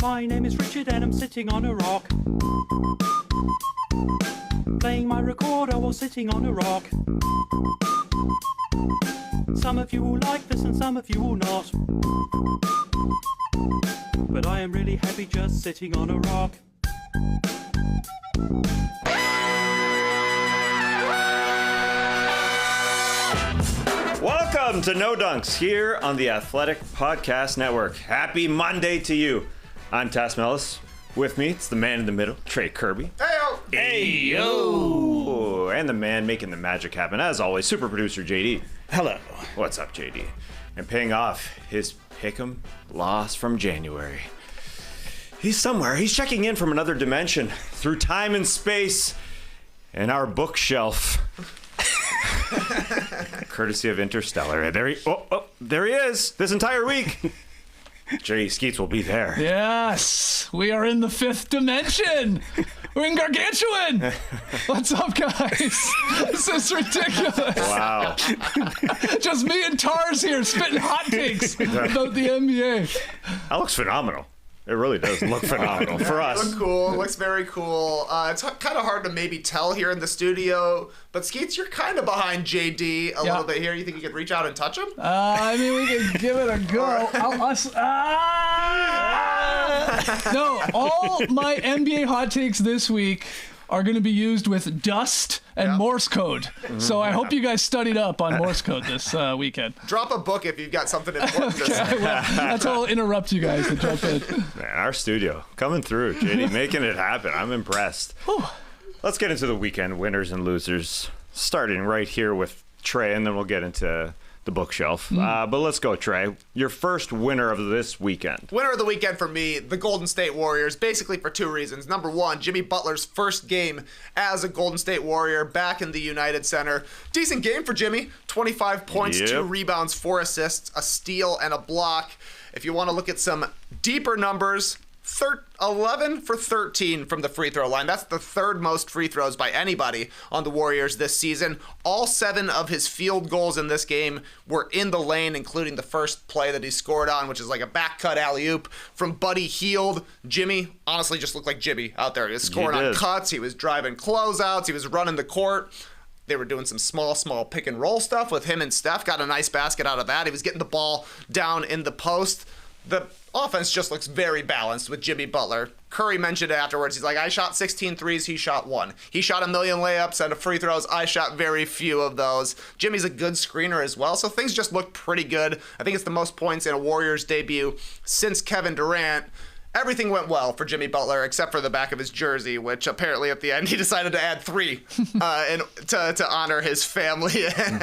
My name is Richard and I'm sitting on a rock. Playing my recorder while sitting on a rock. Some of you will like this and some of you will not. But I am really happy just sitting on a rock. Welcome to No Dunks here on the Athletic Podcast Network. Happy Monday to you. I'm Tass Mellis. With me, it's the man in the middle, Trey Kirby. Hey-o! Hey-yo! And the man making the magic happen, as always, super producer JD. Hello. What's up, JD? And paying off his pick 'em loss from January. He's somewhere. He's checking in from another dimension through time and space and our bookshelf. Courtesy of Interstellar. There he is this entire week. Skeets will be there. Yes, we are in the fifth dimension. We're in Gargantuan. What's up, guys? This is ridiculous. Wow. Just me and Tars here spitting hot takes about the NBA. That looks phenomenal. It really does look phenomenal for us. It looks cool. It looks very cool. It's kind of hard to maybe tell here in the studio, but Skeets, you're kind of behind JD a little bit here. You think you could reach out and touch him? I mean, we can give it a go. No, all my NBA hot takes this week are going to be used with dust and Morse code. So I hope you guys studied up on Morse code this weekend. Drop a book if you've got something important to say. Okay, well, that's how I'll interrupt you guys to jump in. Man, our studio coming through, JD, making it happen. I'm impressed. Let's get into the weekend winners and losers, starting right here with Trey, and then we'll get into the bookshelf. But let's go, Trey. Your first winner of this weekend. Winner of the weekend for me, the Golden State Warriors, basically for two reasons. Number one, Jimmy Butler's first game as a Golden State Warrior back in the United Center. Decent game for Jimmy. 25 points, 2 rebounds, 4 assists, a steal, and a block. If you want to look at some deeper numbers, 11 for 13 from the free throw line. That's the third most free throws by anybody on the Warriors this season. All 7 of his field goals in this game were in the lane, including the first play that he scored on, which is like a back cut alley-oop from Buddy Hield. Jimmy honestly just looked like Jimmy out there. He was scoring on cuts. He was driving closeouts. He was running the court. They were doing some small pick and roll stuff with him and Steph. Got a nice basket out of that. He was getting the ball down in the post. The offense just looks very balanced with Jimmy Butler. Curry mentioned it afterwards. He's like, I shot 16 threes, he shot 1. He shot 1 million layups and free throws. I shot very few of those. Jimmy's a good screener as well, so things just look pretty good. I think it's the most points in a Warriors debut since Kevin Durant. Everything went well for Jimmy Butler except for the back of his jersey, which apparently at the end he decided to add 3 to honor his family. And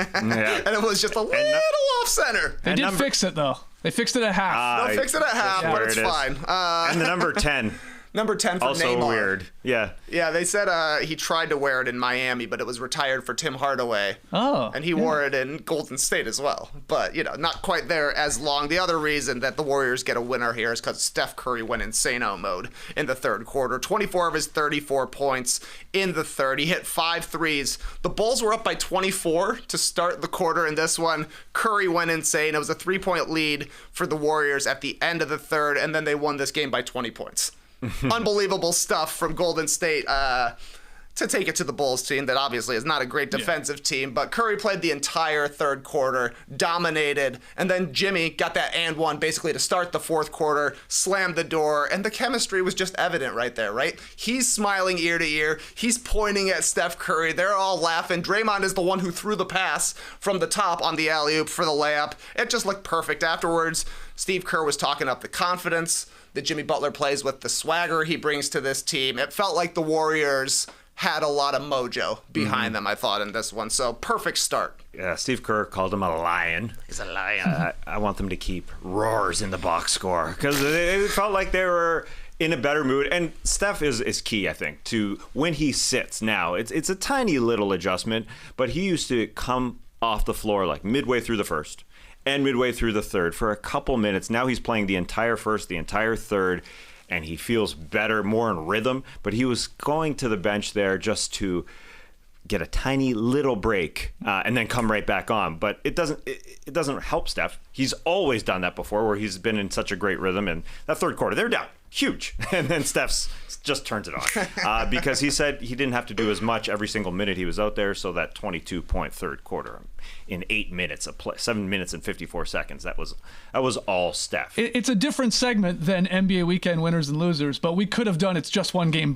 it was just a little off center. They did fix it, though. They fixed it at half. They'll fix it at half, but it's fine. And the number 10. Number 10 for also Neymar. Weird. Yeah, they said he tried to wear it in Miami, but it was retired for Tim Hardaway. And he wore it in Golden State as well. But, not quite there as long. The other reason that the Warriors get a winner here is because Steph Curry went insano mode in the third quarter. 24 of his 34 points in the third. He hit 5 threes. The Bulls were up by 24 to start the quarter in this one. Curry went insane. It was a 3-point lead for the Warriors at the end of the third, and then they won this game by 20 points. Unbelievable stuff from Golden State to take it to the Bulls team that obviously is not a great defensive team, but Curry played the entire third quarter, dominated, and then Jimmy got that and one basically to start the fourth quarter, slammed the door, and the chemistry was just evident right there, right? He's smiling ear to ear. He's pointing at Steph Curry. They're all laughing. Draymond is the one who threw the pass from the top on the alley-oop for the layup. It just looked perfect afterwards. Steve Kerr was talking up the confidence that Jimmy Butler plays with, the swagger he brings to this team. It felt like the Warriors had a lot of mojo behind them, I thought, in this one. So, perfect start. Yeah, Steve Kerr called him a lion. He's a lion. I want them to keep roars in the box score because it felt like they were in a better mood. And Steph is key, I think, to when he sits now. It's a tiny little adjustment, but he used to come off the floor like midway through the first and midway through the third for a couple minutes. Now he's playing the entire first, the entire third, and he feels better, more in rhythm. But he was going to the bench there just to get a tiny little break and then come right back on. But it doesn't help Steph. He's always done that before, where he's been in such a great rhythm. And that third quarter, they're down huge, and then Steph's just turns it on because he said he didn't have to do as much every single minute he was out there. So that 22-point third quarter in 8 minutes of play, 7 minutes and 54 seconds, that was all Steph. It's a different segment than NBA weekend winners and losers, but we could have done it's just one game,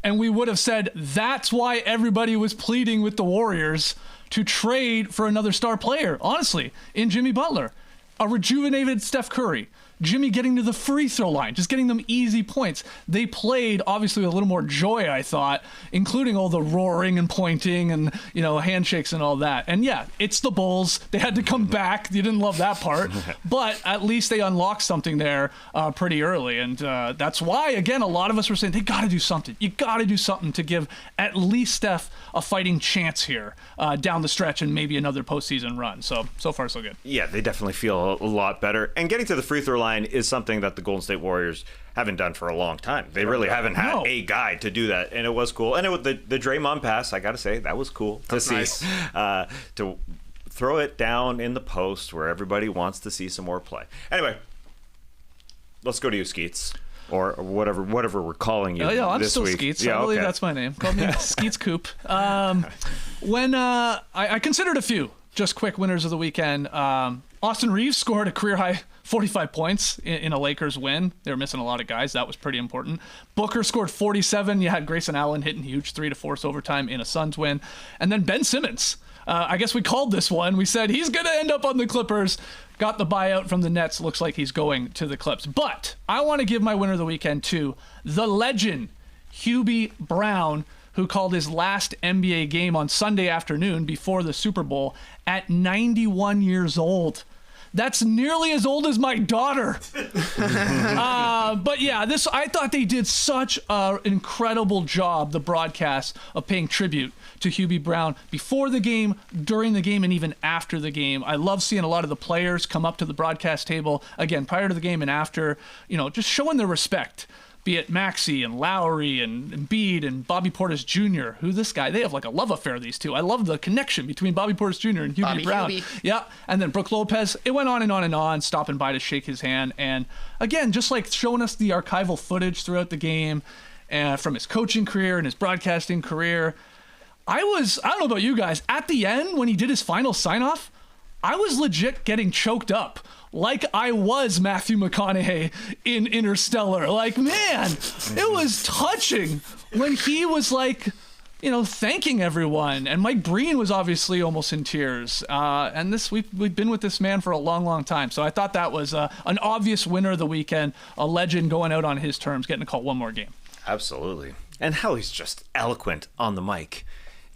and we would have said that's why everybody was pleading with the Warriors to trade for another star player, honestly, in Jimmy Butler. A rejuvenated Steph Curry. Jimmy getting to the free throw line, just getting them easy points. They played, obviously, with a little more joy, I thought, including all the roaring and pointing and, handshakes and all that. And yeah, it's the Bulls. They had to come back. You didn't love that part. But at least they unlocked something there pretty early. And that's why, again, a lot of us were saying, they got to do something. You got to do something to give at least Steph a fighting chance here down the stretch and maybe another postseason run. So far, so good. Yeah, they definitely feel a lot better. And getting to the free throw line is something that the Golden State Warriors haven't done for a long time. They really haven't had a guy to do that, and it was cool. And the Draymond pass, I got to say, that was cool to see. Nice. To throw it down in the post where everybody wants to see some more play. Anyway, let's go to you, Skeets. Or whatever we're calling you I'm this still week. Skeets. Yeah, I believe okay. that's my name. Call me Skeets Coop. When I considered a few just quick winners of the weekend. Austin Reeves scored a career-high 45 points in a Lakers win. They were missing a lot of guys. That was pretty important. Booker scored 47. You had Grayson Allen hitting huge 3 to force overtime in a Suns win. And then Ben Simmons. I guess we called this one. We said he's going to end up on the Clippers. Got the buyout from the Nets. Looks like he's going to the Clips. But I want to give my winner of the weekend to the legend, Hubie Brown, who called his last NBA game on Sunday afternoon before the Super Bowl at 91 years old. That's nearly as old as my daughter. But yeah, I thought they did such an incredible job, the broadcast, of paying tribute to Hubie Brown before the game, during the game, and even after the game. I love seeing a lot of the players come up to the broadcast table, again, prior to the game and after, just showing their respect. Be it Maxey and Lowry and Embiid and Bobby Portis Jr., they have like a love affair, these two. I love the connection between Bobby Portis Jr. and Hubie Brown. Yeah, and then Brook Lopez. It went on and on and on, stopping by to shake his hand. And again, just like showing us the archival footage throughout the game from his coaching career and his broadcasting career. I don't know about you guys, at the end when he did his final sign-off, I was legit getting choked up. Like I was Matthew McConaughey in Interstellar. Like, man, it was touching when he was like, thanking everyone. And Mike Breen was obviously almost in tears. And we've been with this man for a long, long time. So I thought that was an obvious winner of the weekend, a legend going out on his terms, getting to call one more game. Absolutely. And how he's just eloquent on the mic.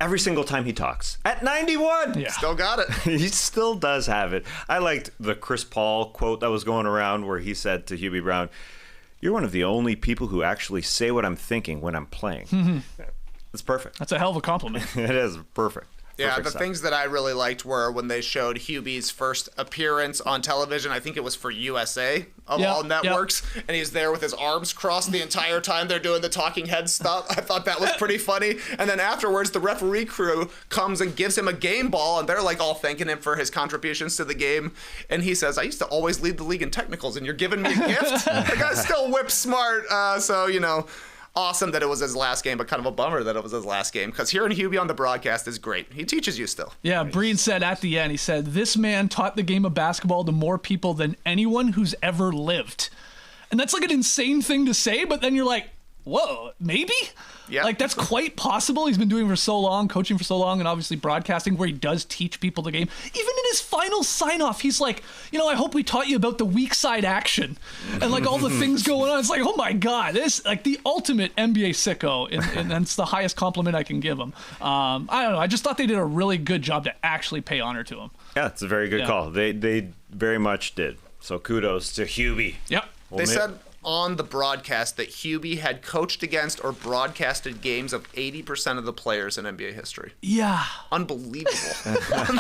Every single time he talks. At 91! Yeah. Still got it. He still does have it. I liked the Chris Paul quote that was going around where he said to Hubie Brown, "You're one of the only people who actually say what I'm thinking when I'm playing." That's perfect. That's a hell of a compliment. It is perfect. Yeah, Perfect the stuff. things that I really liked were when they showed Hubie's first appearance on television. I think it was for USA of all networks. And he's there with his arms crossed the entire time they're doing the talking head stuff. I thought that was pretty funny. And then afterwards, the referee crew comes and gives him a game ball, and they're like all thanking him for his contributions to the game. And he says, "I used to always lead the league in technicals, and you're giving me a gift?" The guy's still whip smart. Awesome that it was his last game, but kind of a bummer that it was his last game, because hearing Hubie on the broadcast is great. He teaches you still. Yeah, Breen said at the end, he said, "This man taught the game of basketball to more people than anyone who's ever lived." And that's like an insane thing to say, but then you're like, whoa, maybe? Yeah. Like, that's quite possible. He's been doing it for so long, coaching for so long, and obviously broadcasting, where he does teach people the game. Even in his final sign-off, he's like, I hope we taught you about the weak side action and like all the things going on. It's like, oh my God, this like the ultimate NBA sicko, and that's the highest compliment I can give him. I don't know. I just thought they did a really good job to actually pay honor to him. Yeah, it's a very good call. They very much did. So kudos to Hubie. Yep. They said on the broadcast that Hubie had coached against or broadcasted games of 80% of the players in NBA history. Yeah. Unbelievable.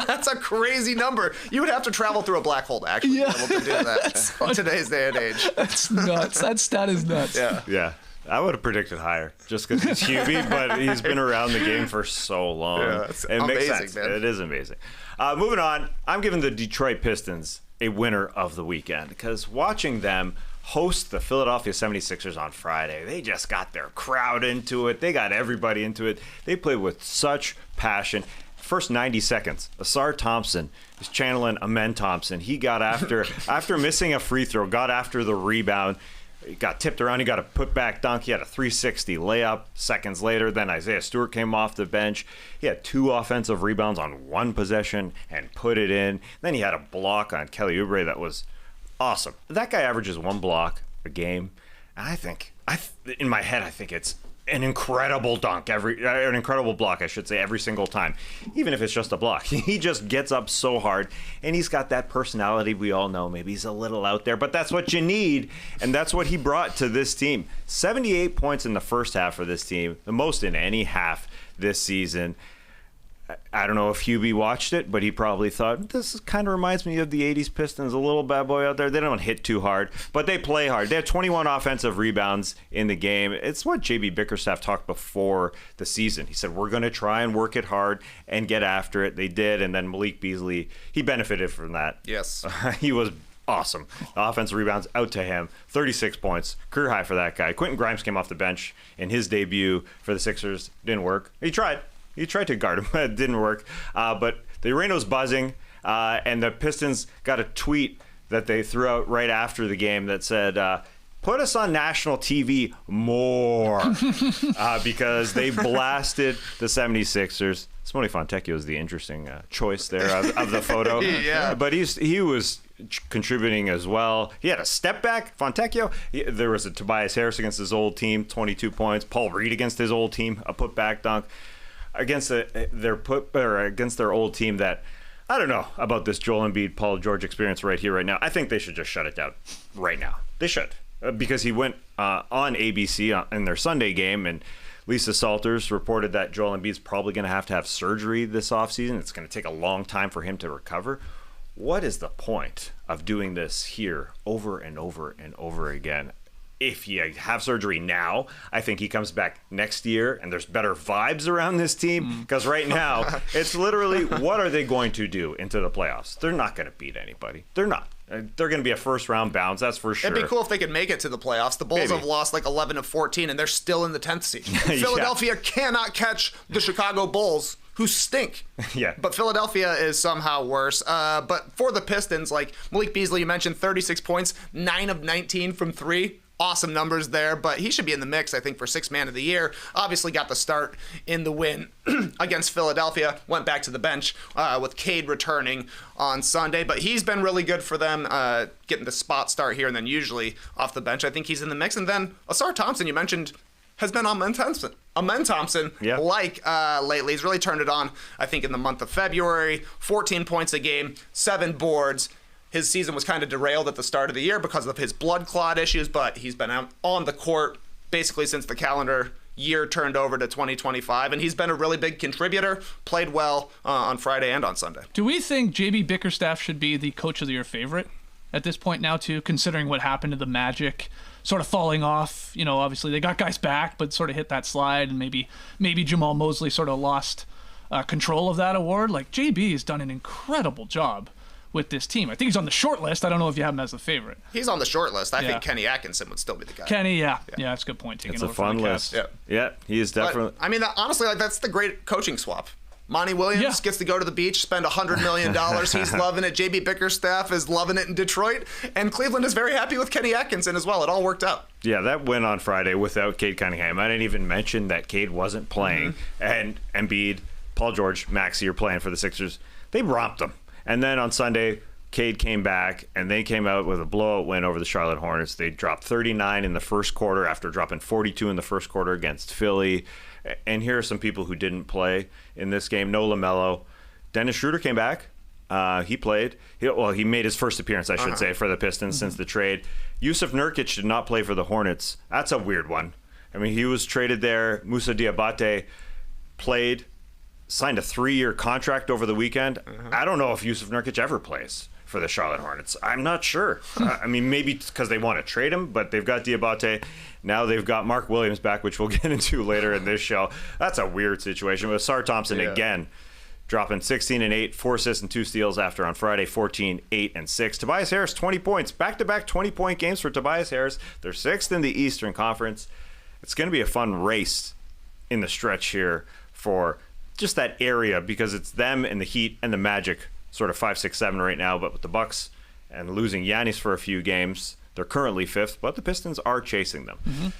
That's a crazy number. You would have to travel through a black hole to actually be able to do that in today's day and age. That's nuts. That stat is nuts. Yeah. Yeah. I would have predicted higher just because he's Hubie, but he's been around the game for so long. Yeah, it's it makes amazing, sense. man. It is amazing. Moving on, I'm giving the Detroit Pistons a winner of the weekend because watching them host the Philadelphia 76ers on Friday, they just got their crowd into it. They got everybody into it. They played with such passion. First 90 seconds, Asar Thompson is channeling Amen Thompson. He got after missing a free throw, got after the rebound. He got tipped around. He got a put-back dunk. He had a 360 layup. Seconds later, then Isaiah Stewart came off the bench. He had 2 offensive rebounds on 1 possession and put it in. Then he had a block on Kelly Oubre that was awesome. That guy averages 1 block a game. And in my head, I think it's an incredible dunk, an incredible block, I should say, every single time, even if it's just a block. He just gets up so hard, and he's got that personality we all know. Maybe he's a little out there, but that's what you need, and that's what he brought to this team. 78 points in the first half for this team, the most in any half this season. I don't know if Hubie watched it, but he probably thought, this kind of reminds me of the 80s Pistons, a little bad boy out there. They don't hit too hard, but they play hard. They had 21 offensive rebounds in the game. It's what JB Bickerstaff talked before the season. He said, we're going to try and work it hard and get after it. They did, and then Malik Beasley, he benefited from that. Yes. He was awesome. Offensive rebounds out to him. 36 points. Career high for that guy. Quentin Grimes came off the bench in his debut for the Sixers. Didn't work. He tried. He tried to guard him. It didn't work. But the arena was buzzing, and the Pistons got a tweet that they threw out right after the game that said, put us on national TV more, because they blasted the 76ers. Simone Fontecchio is the interesting choice there of the photo. Yeah. But he was contributing as well. He had a step back. Fontecchio, there was a Tobias Harris against his old team, 22 points. Paul Reed against his old team, a putback dunk. Against their old team that I don't know about this Joel Embiid, Paul George experience right here, right now. I think they should just shut it down right now. They should, because he went on ABC in their Sunday game, and Lisa Salters reported that Joel Embiid's probably going to have surgery this offseason. It's going to take a long time for him to recover. What is the point of doing this here over and over and over again? If you have surgery now, I think he comes back next year and there's better vibes around this team, because right now it's literally, what are they going to do into the playoffs? They're not going to beat anybody. They're not. They're going to be a first-round bounce, that's for sure. It'd be cool if they could make it to the playoffs. The Bulls have lost like 11 of 14, and they're still in the 10th seed. Philadelphia cannot catch the Chicago Bulls, who stink. Yeah. But Philadelphia is somehow worse. But for the Pistons, like Malik Beasley, you mentioned 36 points, 9 of 19 from 3. Awesome numbers there, but he should be in the mix, I think, for 6th man of the year. Obviously got the start in the win against Philadelphia. Went back to the bench with Cade returning on Sunday, but he's been really good for them, getting the spot start here and then usually off the bench. I think he's in the mix. And then Asar Thompson, you mentioned, has been on Amen Thompson lately. He's really turned it on, I think, in the month of February. 14 points a game, 7 boards. His season was kind of derailed at the start of the year because of his blood clot issues, but he's been out on the court basically since the calendar year turned over to 2025, and he's been a really big contributor, played well on Friday and on Sunday. Do we think JB Bickerstaff should be the coach of the year favorite at this point now, too, considering what happened to the Magic sort of falling off? You know, obviously they got guys back, but sort of hit that slide, and maybe Jamal Mosley sort of lost control of that award. Like, JB has done an incredible job with this team. I think he's on the short list. I don't know if you have him as a favorite. He's on the short list. I think Kenny Atkinson would still be the guy. Kenny, yeah, that's a good point. It's a fun list. Yeah, he is definitely. But, I mean, honestly, like, that's the great coaching swap. Monty Williams gets to go to the beach, spend $100 million. He's loving it. JB Bickerstaff is loving it in Detroit. And Cleveland is very happy with Kenny Atkinson as well. It all worked out. Yeah, that win on Friday without Cade Cunningham. I didn't even mention that Cade wasn't playing. And Embiid, Paul George, Maxey are playing for the Sixers. They romped them. And then on Sunday, Cade came back, and they came out with a blowout win over the Charlotte Hornets. They dropped 39 in the first quarter after dropping 42 in the first quarter against Philly. And here are some people who didn't play in this game. No LaMelo. Dennis Schroeder came back. He played. He made his first appearance, I should say, for the Pistons since the trade. Yusuf Nurkic did not play for the Hornets. That's a weird one. I mean, he was traded there. Moussa Diabate played, signed a 3-year contract over the weekend. I don't know if Yusuf Nurkic ever plays for the Charlotte Hornets? I'm not sure. I mean, maybe because they want to trade him, but they've got Diabate. Now they've got Mark Williams back, which we'll get into later in this show. That's a weird situation. With Sar Thompson again, dropping 16 and 8, 4 assists and 2 steals after on Friday, 14, 8 and 6. Tobias Harris, 20 points. Back-to-back 20-point games for Tobias Harris. They're 6th in the Eastern Conference. It's going to be a fun race in the stretch here for just that area because it's them and the Heat and the Magic sort of 5, 6, 7 right now. But with the Bucks and losing Giannis for a few games, they're currently 5th, but the Pistons are chasing them.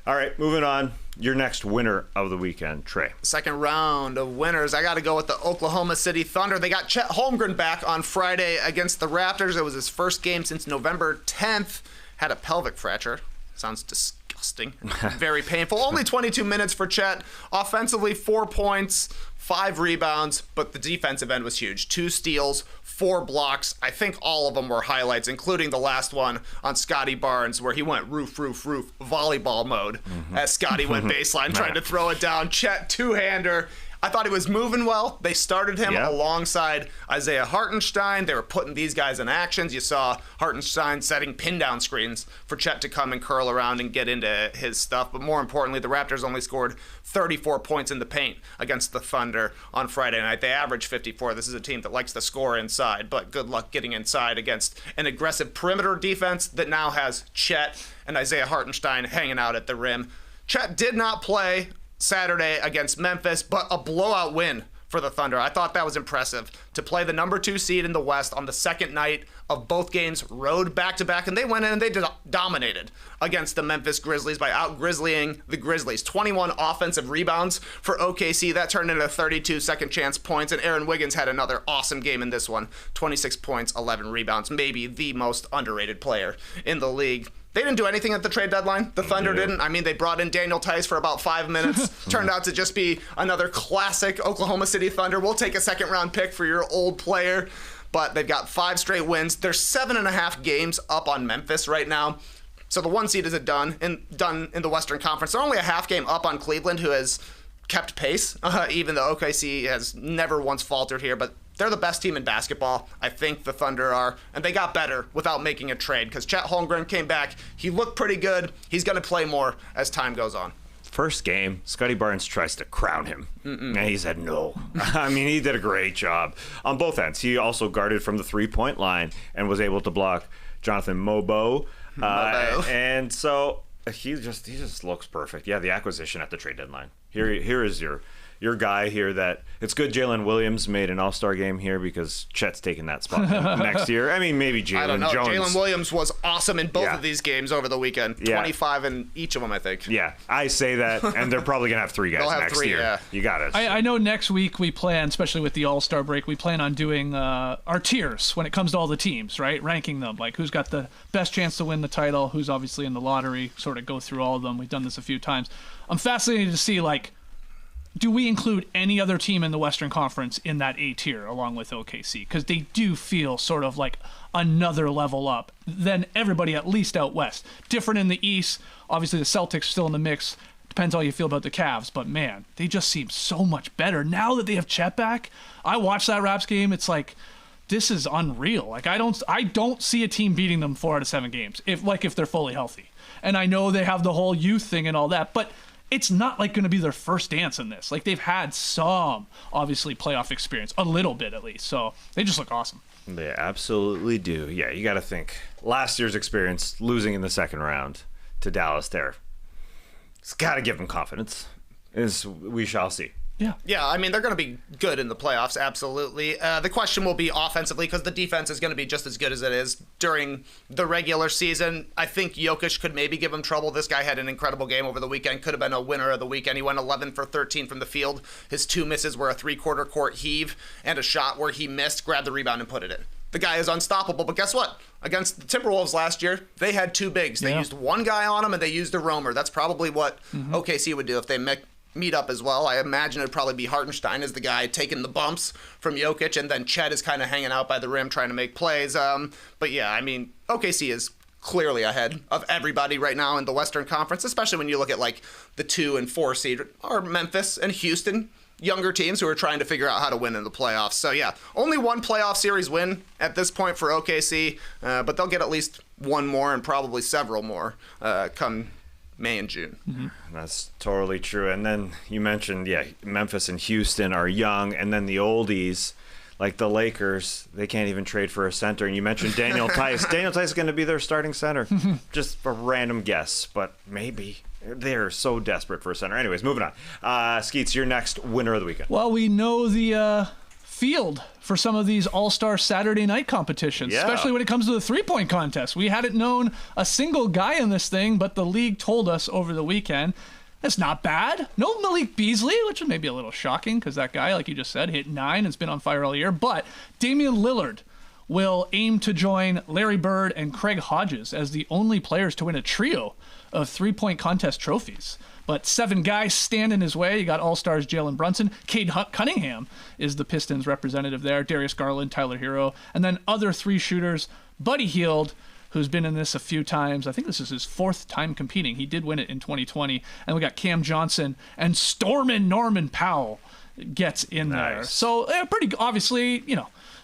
All right, moving on. Your next winner of the weekend, Trey. Second round of winners. I got to go with the Oklahoma City Thunder. They got Chet Holmgren back on Friday against the Raptors. It was his first game since November 10th. Had a pelvic fracture. Sounds disgusting. Very painful. Only 22 minutes for Chet. Offensively, 4 points, 5 rebounds, but the defensive end was huge. 2 steals, 4 blocks. I think all of them were highlights, including the last one on Scotty Barnes where he went roof, volleyball mode as Scotty went baseline trying to throw it down. Chet, two-hander. I thought he was moving well. They started him alongside Isaiah Hartenstein. They were putting these guys in actions. You saw Hartenstein setting pin-down screens for Chet to come and curl around and get into his stuff. But more importantly, the Raptors only scored 34 points in the paint against the Thunder on Friday night. They averaged 54. This is a team that likes to score inside, but good luck getting inside against an aggressive perimeter defense that now has Chet and Isaiah Hartenstein hanging out at the rim. Chet did not play Saturday against Memphis, but a blowout win for the Thunder. I thought that was impressive to play the number 2 seed in the West on the second night of both games, road back-to-back, and they went in and they dominated against the Memphis Grizzlies by out-grizzlying the Grizzlies. 21 offensive rebounds for OKC. That turned into 32 second-chance points, and Aaron Wiggins had another awesome game in this one. 26 points, 11 rebounds, maybe the most underrated player in the league. They didn't do anything at the trade deadline. The Thunder didn't. I mean, they brought in Daniel Tice for about 5 minutes. Turned out to just be another classic Oklahoma City Thunder. We'll take a second-round pick for your old player. But they've got 5 straight wins. They're 7.5 games up on Memphis right now. So the 1 seed is done in the Western Conference. They're only a half game up on Cleveland, who has kept pace, even though OKC has never once faltered here. But they're the best team in basketball. I think the Thunder are. And they got better without making a trade because Chet Holmgren came back. He looked pretty good. He's going to play more as time goes on. First game, Scotty Barnes tries to crown him. And he said no. I mean, he did a great job on both ends. He also guarded from the 3-point line and was able to block Jonathan Mobo. And so he just looks perfect. Yeah, the acquisition at the trade deadline. Here is your guy here that it's good Jalen Williams made an all-star game here because Chet's taking that spot next year. I mean, maybe Jalen Jones. Jalen Williams was awesome in both of these games over the weekend. 25 in each of them, I think. Yeah, I say that, and they're probably going to have 3 guys next year. Yeah. You got it. I know next week we plan, especially with the all-star break, we plan on doing our tiers when it comes to all the teams, right? Ranking them, like who's got the best chance to win the title, who's obviously in the lottery, sort of go through all of them. We've done this a few times. I'm fascinated to see, like, do we include any other team in the Western Conference in that A tier along with OKC? Because they do feel sort of like another level up than everybody, at least out West. Different in the East. Obviously, the Celtics still in the mix. Depends how you feel about the Cavs. But, man, they just seem so much better. Now that they have Chet back, I watched that Raps game. It's like, this is unreal. Like, I don't see a team beating them 4 out of 7 games, if they're fully healthy. And I know they have the whole youth thing and all that, but it's not like going to be their first dance in this. Like, they've had some, obviously, playoff experience, a little bit at least. So they just look awesome. They absolutely do. Yeah, you got to think. Last year's experience, losing in the second round to Dallas there, it's got to give them confidence. We shall see. Yeah, I mean, they're going to be good in the playoffs, absolutely. The question will be offensively, because the defense is going to be just as good as it is during the regular season. I think Jokic could maybe give him trouble. This guy had an incredible game over the weekend. Could have been a winner of the weekend. He went 11 for 13 from the field. His 2 misses were a 3-quarter court heave and a shot where he missed, grabbed the rebound, and put it in. The guy is unstoppable, but guess what? Against the Timberwolves last year, they had 2 bigs. They used one guy on him, and they used a roamer. That's probably what OKC would do if they meet up as well. I imagine it'd probably be Hartenstein as the guy taking the bumps from Jokic, and then Chet is kind of hanging out by the rim trying to make plays. But yeah, I mean, OKC is clearly ahead of everybody right now in the Western Conference, especially when you look at like the 2 and 4 seed are Memphis and Houston. younger teams who are trying to figure out how to win in the playoffs. So yeah, only one playoff series win at this point for OKC, but they'll get at least one more and probably several more come May and June. Mm-hmm. That's totally true. And then you mentioned, Memphis and Houston are young, and then the oldies, like the Lakers, they can't even trade for a center. And you mentioned Daniel Tice. Daniel Tice is going to be their starting center. Just a random guess, but maybe. They're so desperate for a center. Anyways, moving on. Skeets, your next winner of the weekend. Well, we know the field for some of these all-star Saturday night competitions, especially when it comes to the three-point contest. We hadn't known a single guy in this thing, but the league told us over the weekend. That's not bad. No Malik Beasley, which is maybe a little shocking because that guy, like you just said, hit 9 and has been on fire all year. But Damian Lillard will aim to join Larry Bird and Craig Hodges as the only players to win a trio of three-point contest trophies. But 7 guys stand in his way. You got All-Stars Jalen Brunson. Cade Cunningham is the Pistons representative there. Darius Garland, Tyler Hero. And then other 3 shooters. Buddy Hield, who's been in this a few times. I think this is his 4th time competing. He did win it in 2020. And we got Cam Johnson and Stormin' Norman Powell gets in there. So pretty obviously,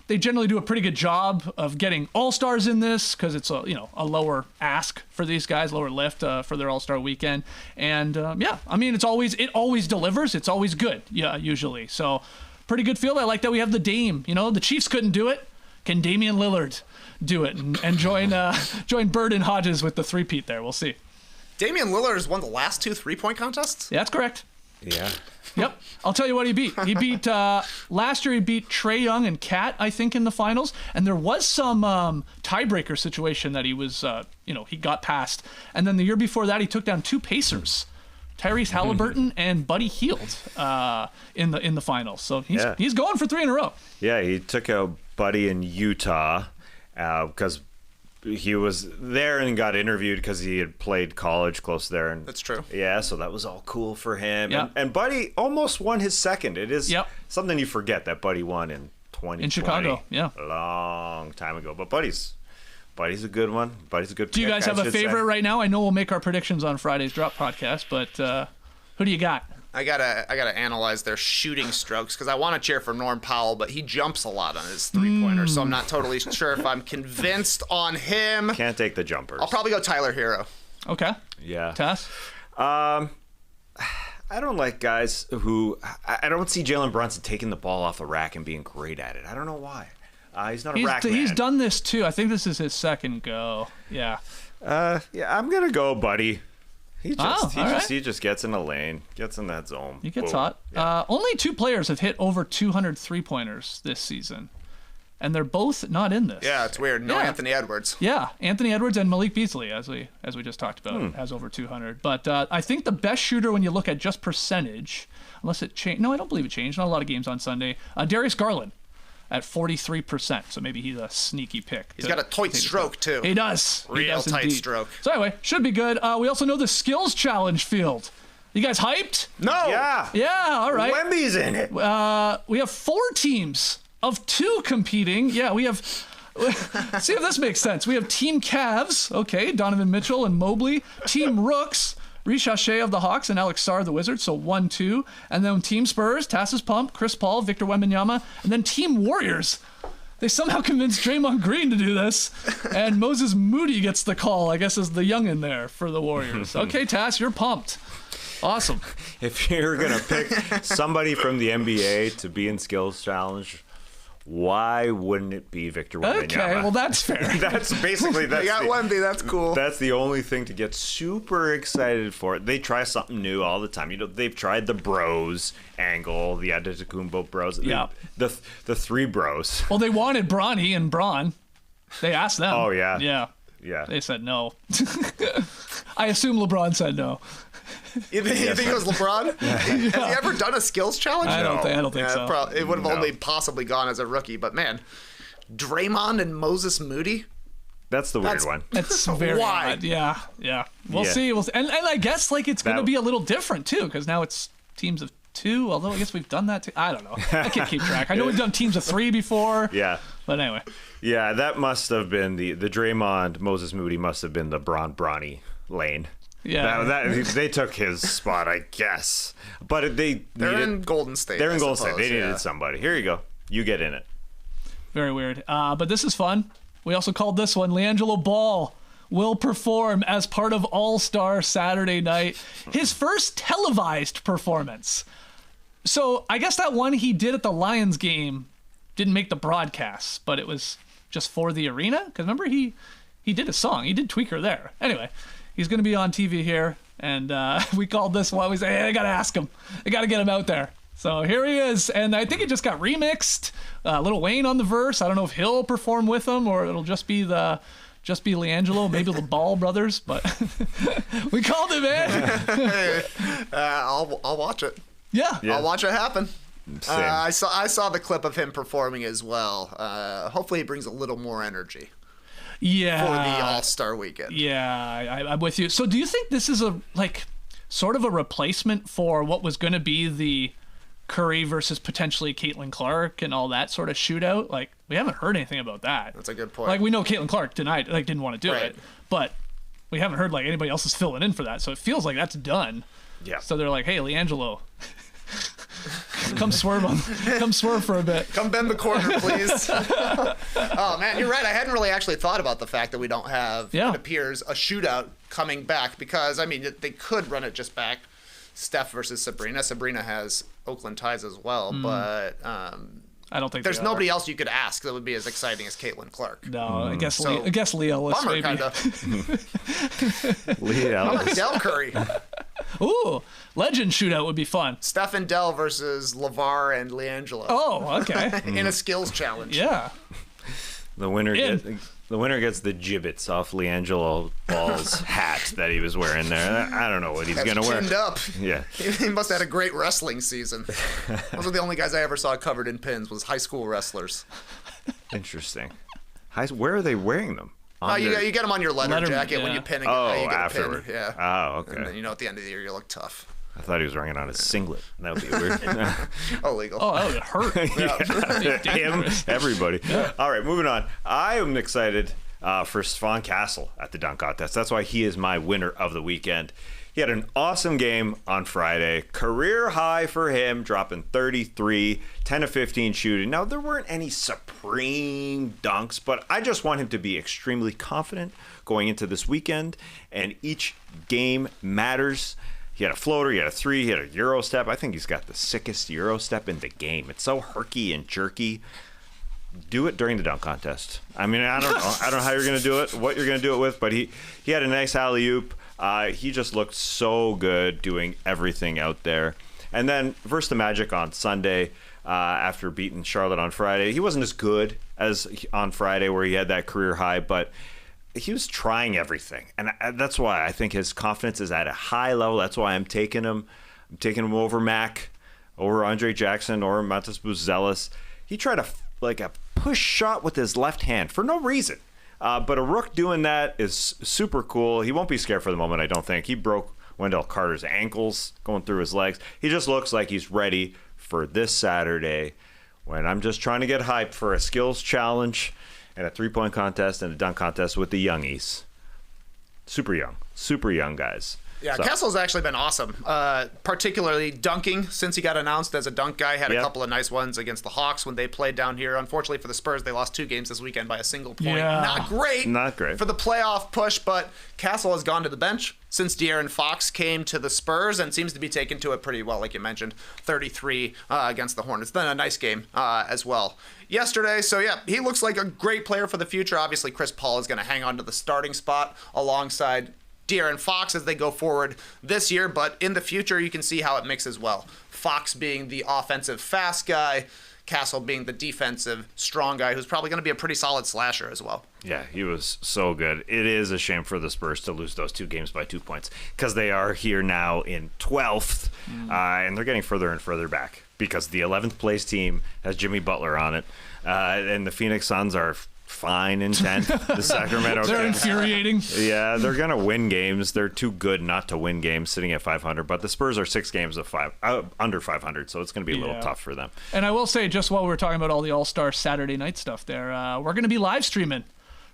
they generally do a pretty good job of getting all-stars in this because it's a lower ask for these guys, lower lift for their all-star weekend. And it always delivers. It's always good. Yeah, usually. So pretty good field. I like that we have the Dame. The Chiefs couldn't do it. Can Damian Lillard do it and join Bird and Hodges with the three-peat there? We'll see. Damian Lillard has won the last 2 3-point contests? Yeah, that's correct. Yeah. Yep. I'll tell you what he beat. He beat last year. He beat Trae Young and Cat, I think, in the finals. And there was some tiebreaker situation that he was, he got past. And then the year before that, he took down 2 Pacers, Tyrese Halliburton and Buddy Hield, in the finals. So he's going for 3 in a row. Yeah, he took out Buddy in Utah because he was there and got interviewed because he had played college close there. And that's true. Yeah, so that was all cool for him. Yep. And Buddy almost won his second. It is something you forget that Buddy won in 2020. In Chicago, yeah. A long time ago. But Buddy's a good one. Buddy's a good pick. Do you guys have a favorite right now? I know we'll make our predictions on Friday's Drop podcast, but who do you got? I gotta analyze their shooting strokes because I want to cheer for Norm Powell, but he jumps a lot on his 3-pointer, so I'm not totally sure if I'm convinced on him. Can't take the jumpers. I'll probably go Tyler Hero. Okay. Yeah. Tess? I don't like guys who I don't see Jalen Brunson taking the ball off the rack and being great at it. I don't know why. He's not a rack man. He's done this too. I think this is his second go. Yeah. I'm gonna go Buddy. He just gets in a lane, gets in that zone. He gets hot. Yeah. Only 2 players have hit over 200 3-pointers this season, and they're both not in this. Yeah, it's weird. No Anthony Edwards. Yeah, Anthony Edwards and Malik Beasley, as we just talked about, has over 200. But I think the best shooter when you look at just percentage, unless it changed. No, I don't believe it changed. Not a lot of games on Sunday. Darius Garland at 43%, so maybe he's a sneaky pick. He's got a tight stroke, too. He does. Real tight stroke. So anyway, should be good. We also know the skills challenge field. You guys hyped? No. Yeah, all right. Wemby's in it. We have 4 teams of 2 competing. Yeah, we have... see if this makes sense. We have Team Cavs, okay, Donovan Mitchell and Mobley. Team Rooks, Richache of the Hawks and Alex Sarr of the Wizards, so 1-2. And then Team Spurs, Tassis Pump, Chris Paul, Victor Wembanyama. And then Team Warriors. They somehow convinced Draymond Green to do this. And Moses Moody gets the call, I guess, as the youngin' there for the Warriors. Okay, Tass, you're pumped. Awesome. If you're going to pick somebody from the NBA to be in Skills Challenge, why wouldn't it be Victor Wembanyama? Okay, well, that's fair. That's basically... You got Wemby, that's cool. That's the only thing to get super excited for. They try something new all the time. They've tried the bros angle, the Antetokounmpo bros. Yeah. The 3 bros. Well, they wanted Bronny and Braun. They asked them. Oh, yeah. Yeah. They said no. I assume LeBron said no. You think it was LeBron? Has he ever done a skills challenge? I don't think so. It would have only possibly gone as a rookie, but man, Draymond and Moses Moody? That's the weird one. It's very odd. Yeah. We'll see. And I guess it's going to be a little different too, because now it's teams of 2, although I guess we've done that too. I don't know. I can't keep track. I know we've done teams of 3 before. Yeah. But anyway. Yeah, that must have been the Draymond Moses Moody must have been the Bronny lane. Yeah. They took his spot, I guess. But They're in Golden State. They're in I Golden State. suppose, They needed somebody. Here you go. You get in it. Very weird. But this is fun. We also called this one LiAngelo Ball will perform as part of All-Star Saturday night. His first televised performance. So I guess that one he did at the Lions game didn't make the broadcast, but it was just for the arena. Because remember, he did a song. He did Tweaker there. Anyway, he's going to be on TV here. And we called this one. We said, hey, I got to ask him. I got to get him out there. So here he is. And I think it just got remixed. Lil Wayne on the verse. I don't know if he'll perform with him or it'll just be LiAngelo, maybe the Ball brothers. But we called him in. I'll watch it. Yeah. I'll watch it happen. Same. I saw the clip of him performing as well. Hopefully, he brings a little more energy for the All-Star weekend. Yeah, I'm with you. So, do you think this is sort of a replacement for what was going to be the Curry versus potentially Caitlin Clark and all that sort of shootout? Like, we haven't heard anything about that. That's a good point. Like, we know Caitlin Clark didn't want to do it, but we haven't heard anybody else is filling in for that. So it feels like that's done. Yeah. So they're like, hey, LiAngelo, come swerve for a bit. Come bend the corner, please. Oh, man, you're right. I hadn't really actually thought about the fact that we don't have, it appears, a shootout coming back because, I mean, they could run it just back. Steph versus Sabrina. Sabrina has Oakland ties as well, but I don't think there's nobody else you could ask that would be as exciting as Caitlin Clark. No, I guess Leah was bummer, maybe. kind of. Leah. How about Del Curry? Ooh, legend shootout would be fun. Steph and Dell versus LeVar and LiAngelo. Oh, okay. In a skills challenge. Yeah. The winner gets the gibbets off LiAngelo Ball's hat that he was wearing there. I don't know what he's going to wear. Pinned up. Yeah. He must have had a great wrestling season. Those are the only guys I ever saw covered in pins was high school wrestlers. Interesting. Where are they wearing them? You get them on your leather jacket when you pin a guy. You get afterward. a pin. Yeah. Oh, okay. And then, at the end of the year, you look tough. I thought he was wearing it on his singlet. That would be weird. Illegal. Oh, that would hurt. Him, everybody. Yeah. All right, moving on. I am excited for Stephon Castle at the dunk contest. That's why he is my winner of the weekend. He had an awesome game on Friday. Career high for him, dropping 33, 10 of 15 shooting. Now, there weren't any supreme dunks, but I just want him to be extremely confident going into this weekend, and each game matters. He had a floater, he had a three, he had a Euro step. I think he's got the sickest Euro step in the game. It's so herky and jerky. Do it during the dunk contest. I mean, I don't know. I don't know how you're going to do it, what you're going to do it with, but he had a nice alley-oop. He just looked so good doing everything out there. And then versus the Magic on Sunday, after beating Charlotte on Friday, he wasn't as good as on Friday where he had that career high, but he was trying everything. And that's why I think his confidence is at a high level. That's why I'm taking him. I'm taking him over Mac, over Andre Jackson, or Matas Buzelis. He tried a push shot with his left hand for no reason. But a Rook doing that is super cool. He won't be scared for the moment, I don't think. He broke Wendell Carter's ankles going through his legs. He just looks like he's ready for this Saturday when I'm just trying to get hyped for a skills challenge and a three-point contest and a dunk contest with the youngies. Super young guys. Yeah, so. Castle's actually been awesome, particularly dunking since he got announced as a dunk guy. Had a couple of nice ones against the Hawks when they played down here. Unfortunately for the Spurs, they lost 2 games this weekend by a single point. Yeah. Not great for the playoff push, but Castle has gone to the bench since De'Aaron Fox came to the Spurs and seems to be taken to it pretty well, like you mentioned, 33 against the Hornets. Then a nice game as well yesterday. So, yeah, he looks like a great player for the future. Obviously, Chris Paul is going to hang on to the starting spot alongside De'Aaron Fox as they go forward this year, but in the future you can see how it mixes well. Fox being the offensive fast guy, Castle being the defensive strong guy who's probably going to be a pretty solid slasher as well. Yeah, he was so good. It is a shame for the Spurs to lose those 2 games by 2 points because they are here now in 12th, and they're getting further and further back because the 11th place team has Jimmy Butler on it, and the Phoenix Suns are fine in 10th. The Sacramento They're infuriating. Yeah, they're going to win games. They're too good not to win games sitting at 500, but the Spurs are 6 games of under 500, so it's going to be a little tough for them. And I will say, just while we were talking about all the All-Star Saturday night stuff there, we're going to be live streaming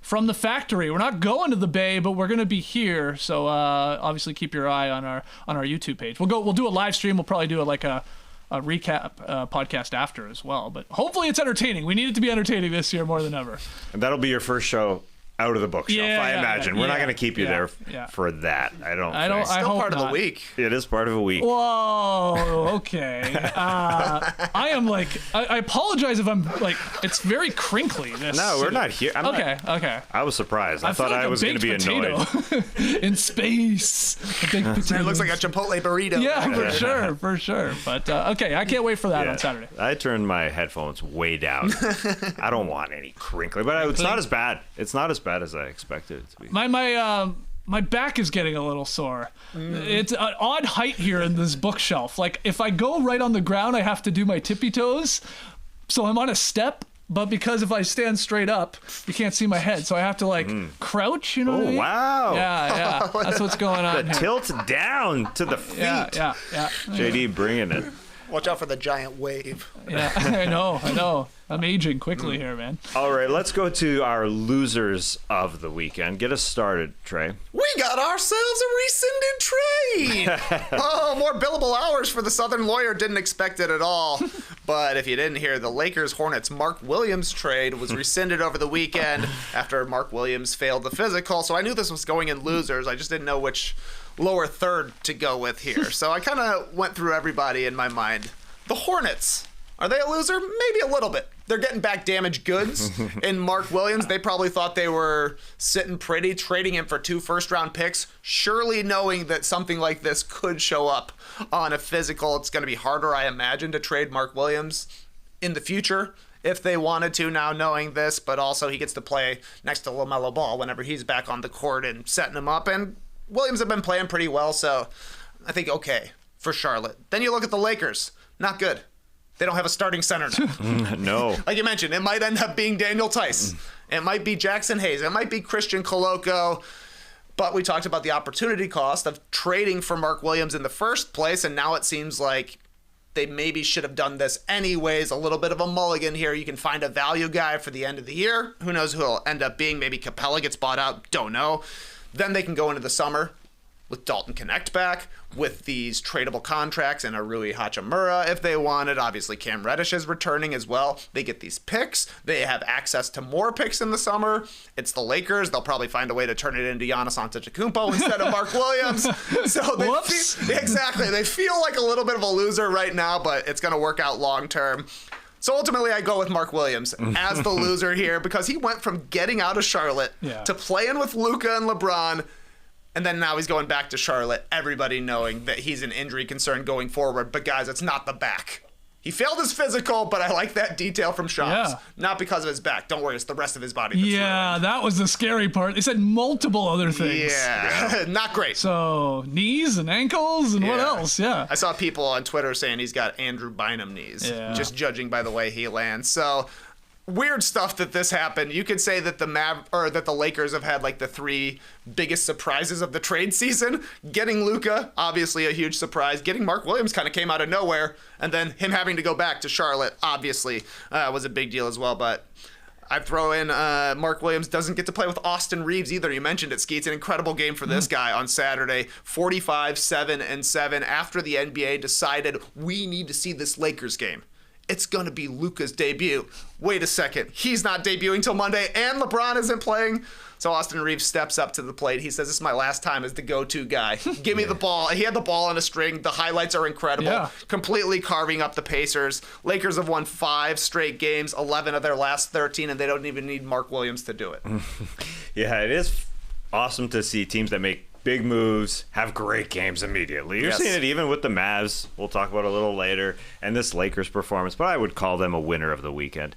from the factory. We're not going to the Bay, but we're going to be here. So obviously keep your eye on our YouTube page. We'll do a live stream. We'll probably do a recap podcast after as well. But hopefully it's entertaining. We need it to be entertaining this year more than ever. And that'll be your first show out of the bookshelf, I imagine. We're not going to keep you there for that. I don't think. Still hope part of not. the week. It is part of a week. Whoa, okay. I am like, I apologize if I'm like, it's very crinkly. No, we're not here. Okay. I was surprised. I thought feel like I was going to be potato annoyed. in space. A baked potato. It looks like a Chipotle burrito. Yeah, for sure. But okay, I can't wait for that on Saturday. I turned my headphones way down. I don't want any crinkly, but it's not as bad. It's not as bad as I expected it to be. My back is getting a little sore. It's an odd height here in this bookshelf. Like if I go right on the ground, I have to do my tippy toes. So I'm on a step, but because if I stand straight up, you can't see my head. So I have to crouch, you know what I mean? Wow. Yeah. That's what's going on The here. tilt down to the feet. Yeah. JD bringing it. Watch out for the giant wave. Yeah, I know. I'm aging quickly here, man. All right, let's go to our losers of the weekend. Get us started, Trey. We got ourselves a rescinded trade. More billable hours for the Southern lawyer. Didn't expect it at all. But if you didn't hear, the Lakers-Hornets Mark Williams trade was rescinded over the weekend after Mark Williams failed the physical. So I knew this was going in losers. I just didn't know which lower third to go with here. So I kind of went through everybody in my mind. The Hornets. Are they a loser? Maybe a little bit. They're getting back damaged goods in Mark Williams. They probably thought they were sitting pretty, trading him for 2 first-round picks, surely knowing that something like this could show up on a physical. It's going to be harder, I imagine, to trade Mark Williams in the future if they wanted to, now knowing this, but also he gets to play next to LaMelo Ball whenever he's back on the court and setting him up. And Williams have been playing pretty well, so I think okay for Charlotte. Then you look at the Lakers. Not good. They don't have a starting center now. No. Like you mentioned, it might end up being Daniel Tice. It might be Jackson Hayes. It might be Christian Coloco. But we talked about the opportunity cost of trading for Mark Williams in the first place, and now it seems like they maybe should have done this anyways. A little bit of a mulligan here. You can find a value guy for the end of the year. Who knows who he'll end up being? Maybe Capella gets bought out. Don't know. Then they can go into the summer with Dalton Connect back, with these tradable contracts and a Rui Hachimura if they wanted. Obviously, Cam Reddish is returning as well. They get these picks. They have access to more picks in the summer. It's the Lakers. They'll probably find a way to turn it into Giannis Antetokounmpo instead of Mark Williams. So they feel like a little bit of a loser right now, but it's going to work out long term. So ultimately, I go with Mark Williams as the loser here because he went from getting out of Charlotte to playing with Luka and LeBron. And then now he's going back to Charlotte, everybody knowing that he's an injury concern going forward. But guys, it's not the back. He failed his physical, but I like that detail from Shops. Yeah. Not because of his back. Don't worry, it's the rest of his body. That's ruined. That was the scary part. They said multiple other things. Yeah, not great. So knees and ankles and what else? Yeah. I saw people on Twitter saying he's got Andrew Bynum knees, just judging by the way he lands. So weird stuff that this happened. You could say that the Lakers have had like the 3 biggest surprises of the trade season. Getting Luka, obviously a huge surprise. Getting Mark Williams kind of came out of nowhere, and then him having to go back to Charlotte, obviously, was a big deal as well. But I'd throw in Mark Williams doesn't get to play with Austin Reeves either. You mentioned it, Skeets. An incredible game for this guy on Saturday. 45, 7, and 7 after the NBA decided we need to see this Lakers game. It's going to be Luka's debut. Wait a second. He's not debuting till Monday, and LeBron isn't playing. So Austin Reeves steps up to the plate. He says, this is my last time as the go-to guy. Give me the ball. He had the ball on a string. The highlights are incredible. Yeah. Completely carving up the Pacers. Lakers have won 5 straight games, 11 of their last 13, and they don't even need Mark Williams to do it. Yeah, it is awesome to see teams that make big moves, have great games immediately. You're seeing it even with the Mavs. We'll talk about it a little later. And this Lakers performance, but I would call them a winner of the weekend.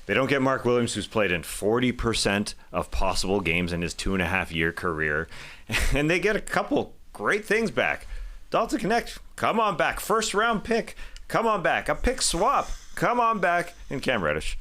They don't get Mark Williams, who's played in 40% of possible games in his 2.5-year career. And they get a couple great things back. Dalton Connect, come on back. First-round pick, come on back. A pick swap, come on back. And Cam Reddish.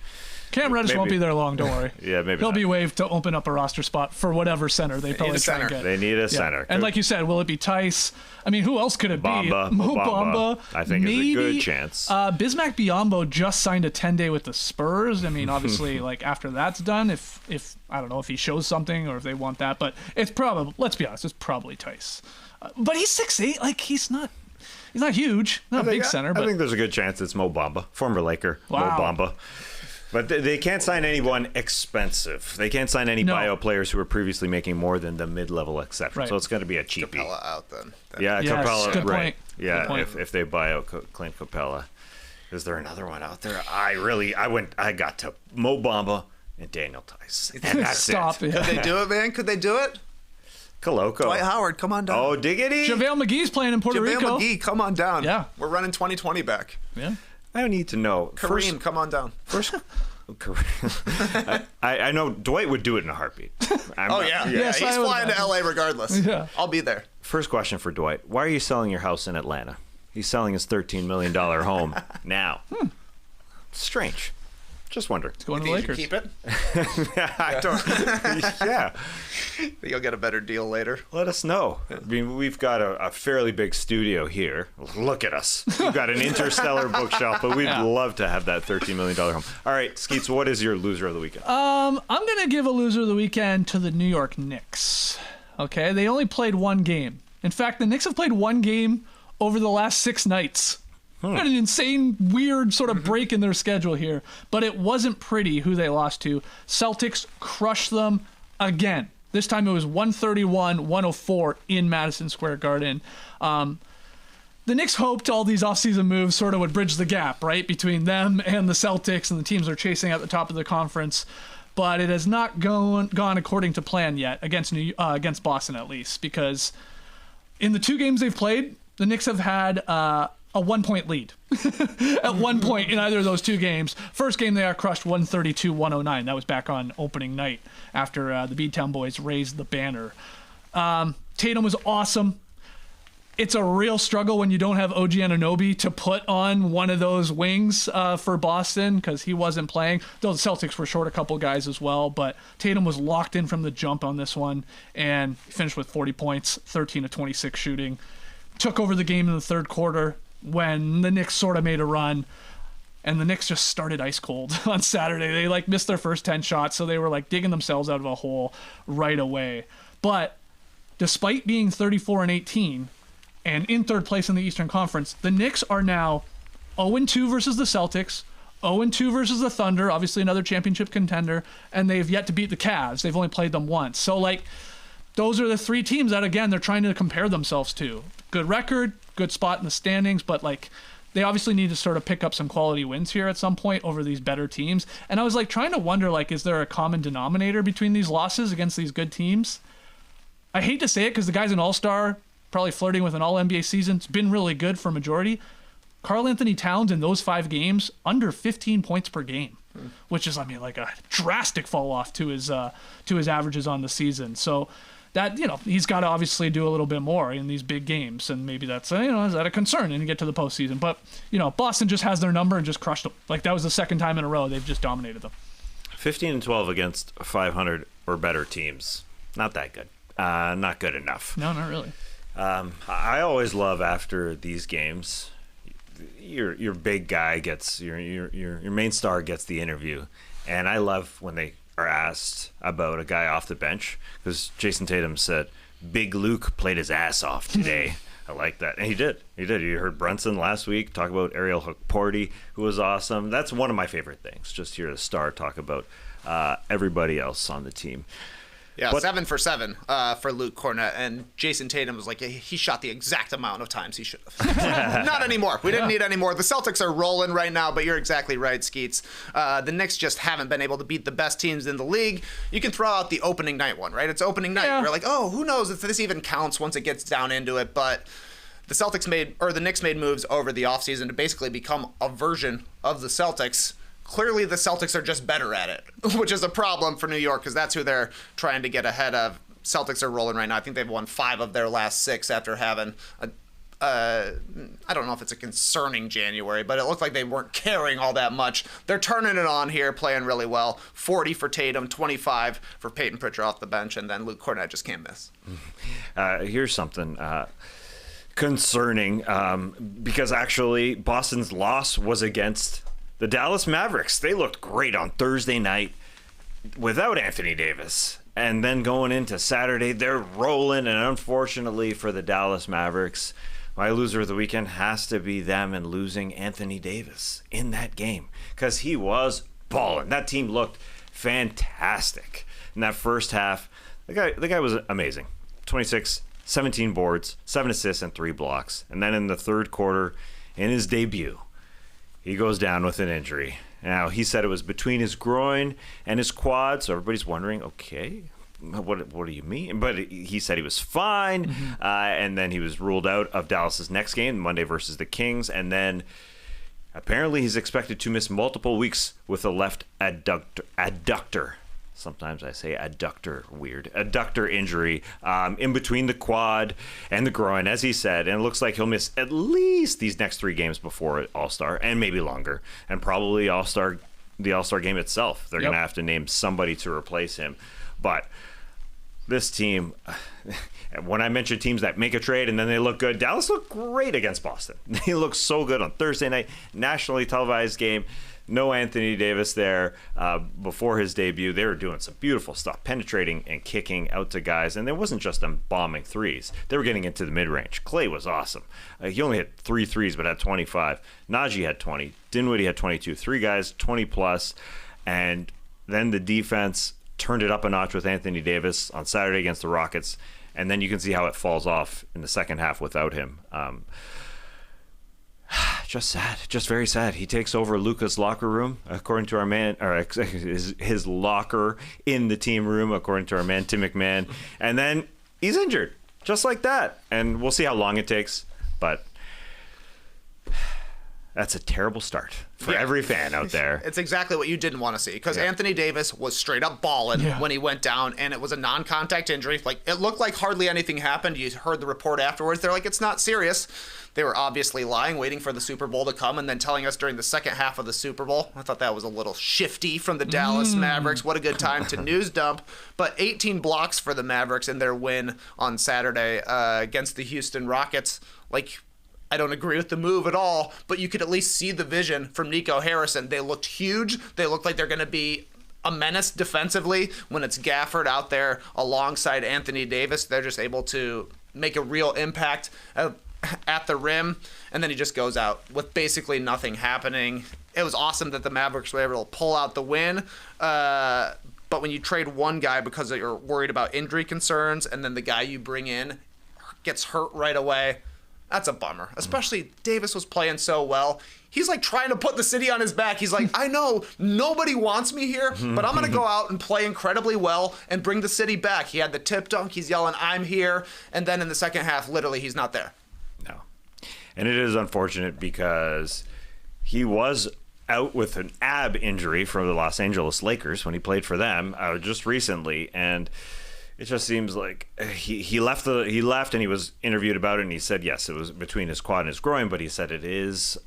Cam Reddish won't Maybe. be there long, don't worry. Yeah, maybe He'll not. be waived to open up a roster spot for whatever center they probably a try and center. get. They need a center. And like you said, will it be Tice? I mean, who else could it Bamba. be? Mo Bamba, Bamba. I think, is a maybe. good chance. Bismack Biyombo just signed a 10-day with the Spurs. I mean, obviously, like after that's done, if I don't know if he shows something or if they want that, but it's probably, let's be honest, it's probably Tice. But he's 6'8", like he's not huge, not a big center. But I think there's a good chance it's Mo Bamba, former Laker. Wow. Mo Bamba. But they can't sign anyone expensive. They can't sign any No. bio players who were previously making more than the mid-level exception. Right. So it's going to be a cheapie. Capella out then. Yeah, Yes, Capella. good right. point. Yeah, Good point. if they buy out Clint Capella. Is there another one out there? I got to Mo Bamba and Daniel Tice. And that's Stop it. it. Could they do it, man? Could they do it? Koloko. Dwight Howard, come on down. Oh, diggity. JaVale McGee's playing in Puerto JaVale Rico. McGee, come on down. Yeah. We're running 2020 back. Yeah. I need to know. Kareem, come on down. I know Dwight would do it in a heartbeat. Oh, yeah. Yes, He's I would flying to imagine. LA regardless. Yeah. I'll be there. First question for Dwight. Why are you selling your house in Atlanta? He's selling his $13 million home now. Strange. Just wonder. Going to the Think you should Lakers. keep it. I don't. Yeah. You'll get a better deal later. Let us know. I mean, we've got a fairly big studio here. Look at us. We've got an Interstellar bookshelf, but we'd love to have that $13 million home. All right, Skeets, what is your loser of the weekend? I'm going to give a loser of the weekend to the New York Knicks. Okay, they only played one game. In fact, the Knicks have played one game over the last 6 nights. Got an insane, weird sort of break in their schedule here. But it wasn't pretty who they lost to. Celtics crushed them again. This time it was 131-104 in Madison Square Garden. The Knicks hoped all these offseason moves sort of would bridge the gap, right, between them and the Celtics and the teams they're chasing at the top of the conference. But it has not gone according to plan yet against Boston, at least, because in the 2 games they've played, the Knicks have had a 1-point lead at one point in either of those 2 games. First game they are crushed 132-109. That was back on opening night after the B-Town boys raised the banner. Tatum was awesome. It's a real struggle when you don't have OG Anunoby to put on one of those wings for Boston because he wasn't playing. Though the Celtics were short a couple guys as well, but Tatum was locked in from the jump on this one and finished with 40 points, 13 of 26 shooting. Took over the game in the third quarter when the Knicks sort of made a run, and the Knicks just started ice cold on Saturday. They missed their first 10 shots, so they were digging themselves out of a hole right away. But despite being 34-18 and in third place in the Eastern Conference, the Knicks are now 0-2 versus the Celtics, 0-2 versus the Thunder, obviously another championship contender, and they've yet to beat the Cavs. They've only played them once. So those are the 3 teams that, again, they're trying to compare themselves to. Good record, good spot in the standings, but they obviously need to sort of pick up some quality wins here at some point over these better teams. And I was trying to wonder, is there a common denominator between these losses against these good teams? I hate to say it because the guy's an all-star, probably flirting with an all-NBA season. It's been really good for majority. Karl Anthony Towns in those 5 games, under 15 points per game, which is, a drastic fall off to his averages on the season. So that, he's got to obviously do a little bit more in these big games, and maybe that's, is that a concern and get to the postseason? But, Boston just has their number and just crushed them. That was the second time in a row they've just dominated them. 15-12 against 500 or better teams. Not that good. Not good enough. No, not really. I always love after these games, your big guy gets your main star gets the interview, and I love when they are asked about a guy off the bench, because Jason Tatum said Big Luke played his ass off today. I like that, and he did. You heard Brunson last week talk about Ariel Hukporti, who was awesome. That's one of my favorite things. Just hear the star talk about everybody else on the team. Yeah, But- 7 for 7 for Luke Cornett, and Jason Tatum was he shot the exact amount of times he should have. Not anymore. We didn't need any more. The Celtics are rolling right now, but you're exactly right, Skeets. The Knicks just haven't been able to beat the best teams in the league. You can throw out the opening night one, right? It's opening night. Yeah. We're who knows if this even counts once it gets down into it, but the Knicks made moves over the offseason to basically become a version of the Celtics. Clearly, the Celtics are just better at it, which is a problem for New York because that's who they're trying to get ahead of. Celtics are rolling right now. I think they've won 5 of their last 6 after having I don't know if it's a concerning January, but it looked like they weren't caring all that much. They're turning it on here, playing really well. 40 for Tatum, 25 for Peyton Pritchard off the bench, and then Luke Cornett just can't miss. Here's something concerning, because actually Boston's loss was against the Dallas Mavericks. They looked great on Thursday night without Anthony Davis. And then going into Saturday, they're rolling, and unfortunately for the Dallas Mavericks, my loser of the weekend has to be them and losing Anthony Davis in that game, because he was balling. That team looked fantastic in that first half. The guy was amazing. 26, 17 boards, 7 assists, and 3 blocks. And then in the third quarter, in his debut, he goes down with an injury. Now, he said it was between his groin and his quad, so everybody's wondering, okay, what do you mean? But he said he was fine, and then he was ruled out of Dallas's next game, Monday versus the Kings, and then apparently he's expected to miss multiple weeks with a left adductor. Sometimes I say adductor, weird. Adductor injury in between the quad and the groin, as he said. And it looks like he'll miss at least these next 3 games before All-Star, and maybe longer. And probably the All-Star game itself. They're going to have to name somebody to replace him. But this team, when I mention teams that make a trade and then they look good, Dallas looked great against Boston. They looked so good on Thursday night, nationally televised game. No Anthony Davis there before his debut. They were doing some beautiful stuff, penetrating and kicking out to guys. And it wasn't just them bombing threes. They were getting into the mid-range. Clay was awesome. He only had 3 threes, but had 25. Najee had 20. Dinwiddie had 22. 3 guys, 20+. And then the defense turned it up a notch with Anthony Davis on Saturday against the Rockets. And then you can see how it falls off in the second half without him. Just sad, just very sad. He takes over Luka's locker room, according to our man, or his locker in the team room, according to our man, Tim McMahon. And then he's injured, just like that. And we'll see how long it takes, but that's a terrible start for every fan out there. It's exactly what you didn't want to see, because Anthony Davis was straight up balling when he went down, and it was a non-contact injury. Like, it looked like hardly anything happened. You heard the report afterwards. They're like, it's not serious. They were obviously lying, waiting for the Super Bowl to come, and then telling us during the second half of the Super Bowl. I thought that was a little shifty from the Dallas Mavericks. What a good time to news dump. But 18 blocks for the Mavericks in their win on Saturday against the Houston Rockets. Like, I don't agree with the move at all, but you could at least see the vision from Nico Harrison. They looked huge. They looked like they're going to be a menace defensively when it's Gafford out there alongside Anthony Davis. They're just able to make a real impact at the rim, and then he just goes out with basically nothing happening. It was awesome that the Mavericks were able to pull out the win, but when you trade one guy because you're worried about injury concerns, and then the guy you bring in gets hurt right away, that's a bummer. Especially Davis was playing so well. He's like trying to put the city on his back. He's like, I know nobody wants me here, but I'm going to go out and play incredibly well and bring the city back. He had the tip dunk. He's yelling, I'm here. And then in the second half, literally, he's not there. No. And it is unfortunate because he was out with an ab injury from the Los Angeles Lakers when he played for them just recently. And it just seems like he left and he was interviewed about it, and he said yes, it was between his quad and his groin, but he said it is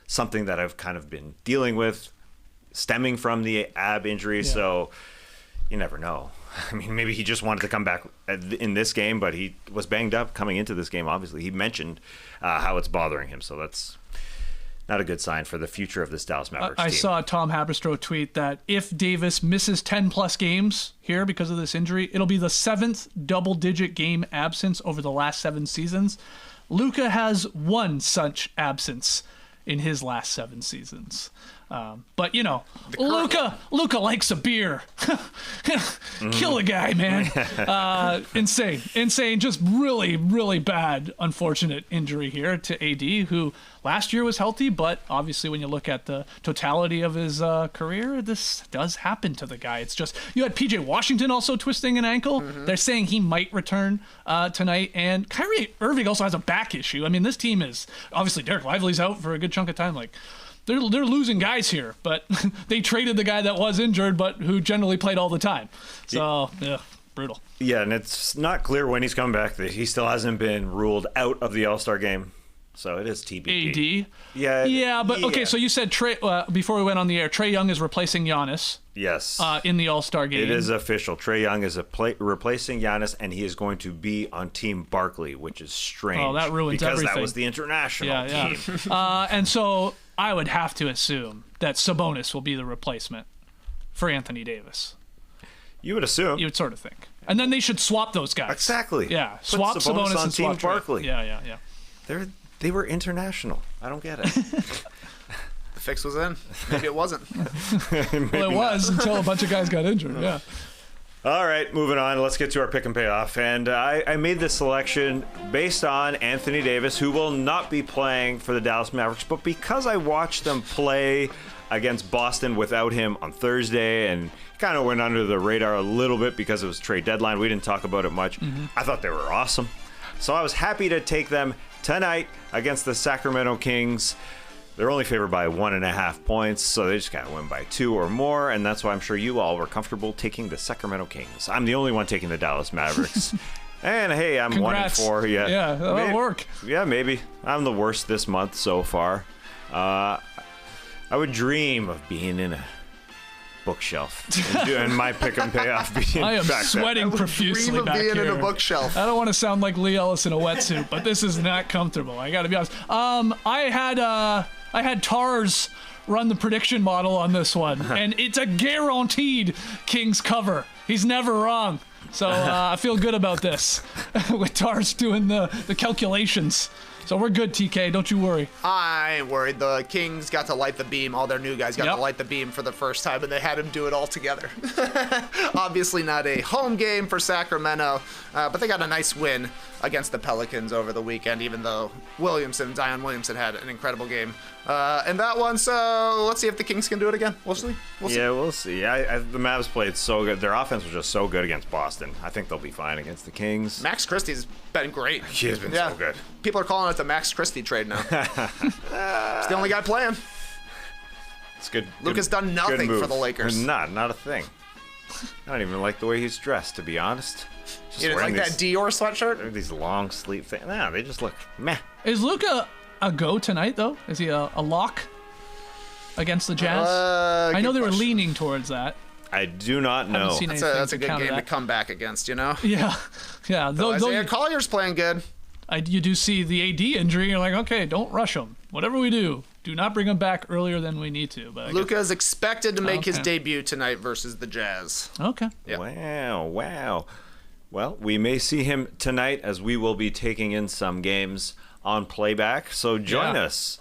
something that I've kind of been dealing with, stemming from the ab injury. So you never know. I mean, maybe he just wanted to come back in this game, but he was banged up coming into this game. Obviously, he mentioned how it's bothering him, so that's not a good sign for the future of this Dallas Mavericks team. I saw Tom Haberstroh tweet that if Davis misses 10-plus games here because of this injury, it'll be the 7th double-digit game absence over the last 7 seasons. Luka has 1 such absence in his last 7 seasons. But, you know, Luka likes a beer. Kill a guy, man. Insane. Just really, really bad, unfortunate injury here to AD, who last year was healthy, but obviously when you look at the totality of his career, this does happen to the guy. It's just, you had PJ Washington also twisting an ankle. They're saying he might return tonight, and Kyrie Irving also has a back issue. I mean, this team is, obviously Derek Lively's out for a good chunk of time. Like, they're losing guys here, but they traded the guy that was injured, but who generally played all the time. So, yeah. brutal. Yeah, and it's not clear when he's coming back. He still hasn't been ruled out of the All-Star game. So it is TBD. AD? Yeah. But okay, so you said before we went on the air, Trae Young is replacing Giannis Yes. in the All-Star game. It is official. Trae Young is replacing Giannis, and he is going to be on Team Barkley, which is strange. Oh, that ruins because everything. That was the international team. And so I would have to assume that Sabonis will be the replacement for Anthony Davis. You would assume. You would sort of think. And then they should swap those guys. Exactly. Yeah, Put swap Sabonis on and Team swap Trae. Barkley. Yeah. They were international. I don't get it. The fix was in. Maybe it wasn't. Well, it was until a bunch of guys got injured. Yeah. All right, moving on. Let's get to our pick and payoff. And I made this selection based on Anthony Davis, who will not be playing for the Dallas Mavericks. But because I watched them play against Boston without him on Thursday and kind of went under the radar a little bit because it was trade deadline, we didn't talk about it much. I thought they were awesome. So I was happy to take them tonight against the Sacramento Kings. They're only favored by 1.5 points, so they just got to win by 2 or more, and that's why I'm sure you all were comfortable taking the Sacramento Kings. I'm the only one taking the Dallas Mavericks. And hey, I'm Congrats. 1-4. Yeah, that'll work. Yeah, maybe. I'm the worst this month so far. I would dream of being in a bookshelf and doing my pick and payoff. I am back sweating profusely Dream of back being here. in a bookshelf. I don't want to sound like Lee Ellis in a wetsuit, but this is not comfortable. I got to be honest. I had Tars run the prediction model on this one, and it's a guaranteed Kings cover. He's never wrong. So I feel good about this with Tars doing the calculations. So we're good, TK. Don't you worry. I ain't worried. The Kings got to light the beam. All their new guys got to light the beam for the first time, and they had him do it all together. Obviously not a home game for Sacramento, but they got a nice win against the Pelicans over the weekend, even though Zion Williamson had an incredible game in that one. So let's see if the Kings can do it again. We'll see. We'll see. The Mavs played so good. Their offense was just so good against Boston. I think they'll be fine against the Kings. Max Christie's been great. He has been so good. People are calling it the Max Christie trade now. He's the only guy playing. It's good. Luke has done nothing for the Lakers. Not a thing. I don't even like the way he's dressed, to be honest. Just You didn't like wearing that Dior sweatshirt? these long sleeve things. Nah, they just look meh. Is Luka a go tonight, though? Is he a lock against the Jazz? I know they were leaning towards that. I do not know. Haven't seen anything That's a to good counter game to that. come back against, you know? Yeah. Though Isaiah Collier's playing good. you do see the AD injury, you're like, okay, don't rush him. Whatever we do not bring him back earlier than we need to. But Luka is expected to make his Okay. debut tonight versus the Jazz. Okay. Yeah. Wow. Well, we may see him tonight as we will be taking in some games on playback. So join us.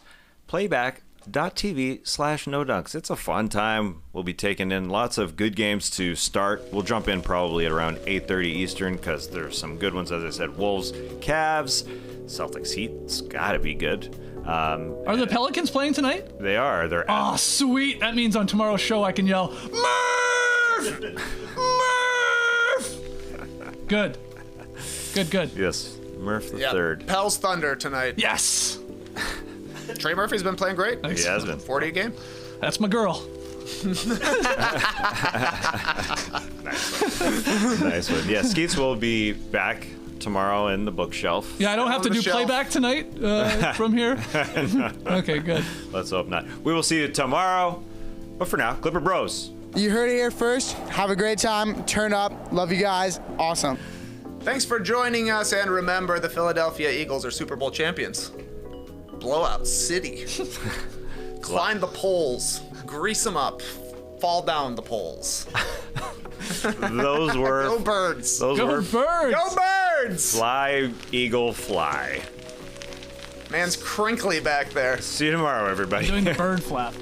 Playback.tv/NoDunks. It's a fun time. We'll be taking in lots of good games to start. We'll jump in probably at around 8:30 Eastern because there's some good ones. As I said, Wolves, Cavs, Celtics, Heat. It's got to be good. Are the Pelicans playing tonight? They are. They're Oh, sweet. That means on tomorrow's show I can yell, Murph! Murph! Good. Yes, Murph the Yeah. third. Pels Thunder tonight. Yes. Trey Murphy's been playing great. He has been. 40 a game. That's my girl. Nice one. Yeah, Skeets will be back tomorrow in the bookshelf. Yeah, I don't have to On the do shelf. playback tonight from here. Okay, good. Let's hope not. We will see you tomorrow. But for now, Clipper Bros. You heard it here first. Have a great time. Turn up. Love you guys. Awesome. Thanks for joining us, and remember, the Philadelphia Eagles are Super Bowl champions. Blowout City. Climb the poles. Grease them up. Fall down the poles. Those were Go Birds. those Go were Birds! Go Birds! Fly, Eagle, Fly. Man's crinkly back there. See you tomorrow, everybody. Doing the bird flap.